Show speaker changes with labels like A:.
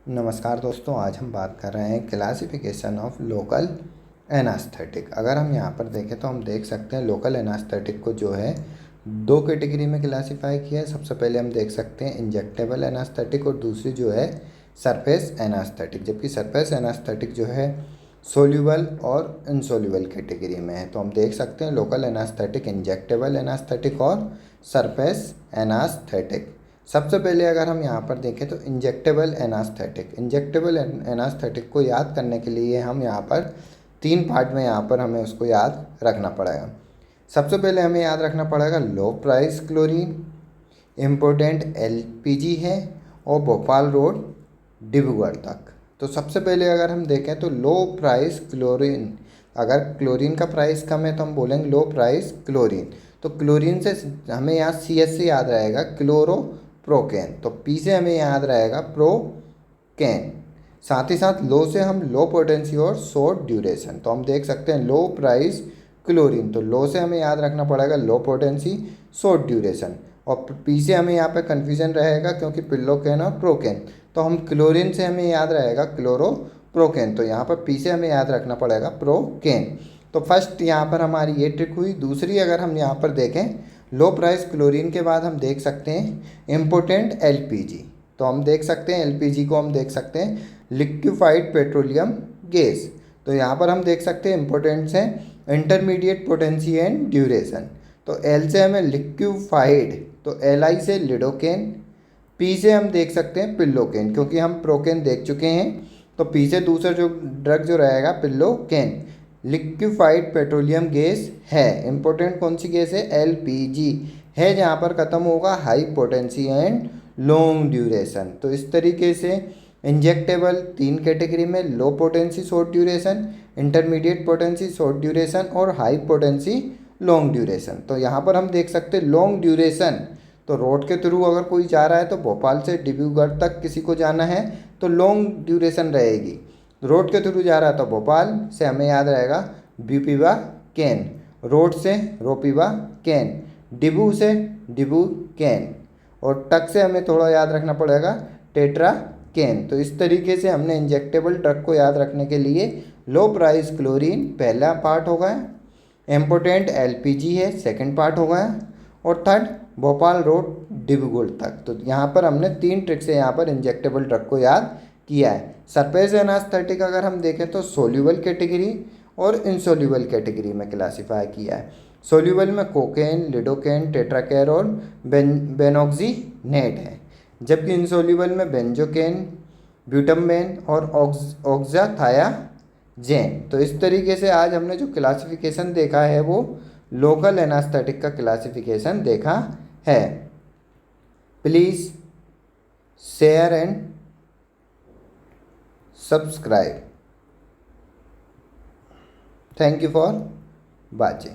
A: नमस्कार दोस्तों, आज हम बात कर रहे हैं क्लासिफिकेशन ऑफ लोकल एनास्थेटिक। अगर हम यहाँ पर देखें तो हम देख सकते हैं लोकल एनास्थेटिक को जो है दो कैटेगरी में क्लासिफाई किया है। सबसे पहले हम देख सकते हैं इंजेक्टेबल एनास्थेटिक और दूसरी जो है सरफेस एनास्थेटिक। जबकि सरफेस एनास्थेटिक जो है सोल्यूबल और इनसोल्यूबल कैटेगरी में है। तो हम देख सकते हैं लोकल एनास्थेटिक, इंजेक्टेबल एनास्थेटिक और सरफेस एनास्थेटिक। सबसे पहले अगर हम यहाँ पर देखें तो इंजेक्टेबल एनास्थेटिक को याद करने के लिए हम यहाँ पर 3 पार्ट में यहाँ पर हमें उसको याद रखना पड़ेगा। सबसे पहले हमें याद रखना पड़ेगा लो प्राइस क्लोरीन, इम्पोर्टेंट एलपीजी है और भोपाल रोड डिब्रूगढ़ तक। तो सबसे पहले अगर हम देखें तो लो प्राइस क्लोरीन, अगर क्लोरीन का प्राइस कम है तो हम बोलेंगे लो प्राइस क्लोरीन। तो क्लोरीन से हमें यहाँ सी एस से याद रहेगा क्लोरो प्रोकेन, तो पी से हमें याद रहेगा प्रोकेन। साथ ही साथ लो से हम लो पोटेंसी और शॉर्ट ड्यूरेशन। तो हम देख सकते हैं लो प्राइस क्लोरीन, तो लो से हमें याद रखना पड़ेगा लो पोटेंसी शॉर्ट ड्यूरेशन। और पी से हमें यहाँ पे कन्फ्यूजन रहेगा क्योंकि पिल्लोकेन और प्रोकेन। तो हम क्लोरीन से हमें याद रहेगा क्लोरो प्रोकेन, तो यहाँ पर पी से हमें याद रखना पड़ेगा प्रोकेन। तो फर्स्ट यहाँ पर हमारी ये ट्रिक हुई। दूसरी अगर हम यहाँ पर देखें लो प्राइस क्लोरीन के बाद हम देख सकते हैं इम्पोर्टेंट एलपीजी। तो हम देख सकते हैं एलपीजी को हम देख सकते हैं लिक्विफाइड पेट्रोलियम गैस। तो यहाँ पर हम देख सकते हैं इम्पोर्टेंट्स हैं इंटरमीडिएट पोटेंसी एंड ड्यूरेशन। तो एल से हमें लिक्विफाइड, तो एल आई से लिडोकेन, पी से हम देख सकते हैं पिल्लोकेन क्योंकि हम प्रोकेन देख चुके हैं। तो पी से दूसरा जो ड्रग जो रहेगा पिल्लोकेन। लिक्विफाइड पेट्रोलियम गैस है, इंपॉर्टेंट कौन सी गैस है? एलपीजी है, जहाँ पर ख़त्म होगा high potency and long duration. तो इस तरीके से इंजेक्टेबल 3 कैटेगरी में low potency short duration, intermediate potency short duration और हाई पोटेंसी लॉन्ग ड्यूरेशन। तो यहाँ पर हम देख सकते हैं लॉन्ग ड्यूरेशन, तो रोड के थ्रू अगर कोई जा रहा है तो भोपाल से डिब्रूगढ़ तक किसी को जाना है तो लॉन्ग ड्यूरेशन रहेगी। रोड के थ्रू जा रहा है तो भोपाल से हमें याद रहेगा बीपीवा कैन, रोड से रोपीवा कैन, डिबू से डिबू कैन और टक से हमें थोड़ा याद रखना पड़ेगा टेट्रा कैन। तो इस तरीके से हमने इंजेक्टेबल ड्रग को याद रखने के लिए लो प्राइस क्लोरीन पहला पार्ट हो गया, इम्पोर्टेंट एलपीजी है सेकंड पार्ट हो गया और थर्ड भोपाल रोड डिब्रूगढ़ तक। तो यहाँ पर हमने 3 ट्रिक से यहाँ पर इंजेक्टेबल ड्रग को याद किया है। सरफेस एनास्थेटिक अगर हम देखें तो सोल्यूबल कैटेगरी और इनसोल्यूबल कैटेगरी में क्लासीफाई किया है। सोल्यूबल में कोकेन, लिडोकेन, टेट्राकेर और बेनॉक्सीनेट है, जबकि इनसोल्यूबल में बेंजोकेन, ब्यूटमबेन और ऑक्जाथायाजेन। तो इस तरीके से आज हमने जो क्लासिफिकेशन देखा है वो लोकल एनास्थेटिक का क्लासिफिकेशन देखा है। Please share and subscribe. Thank you for watching.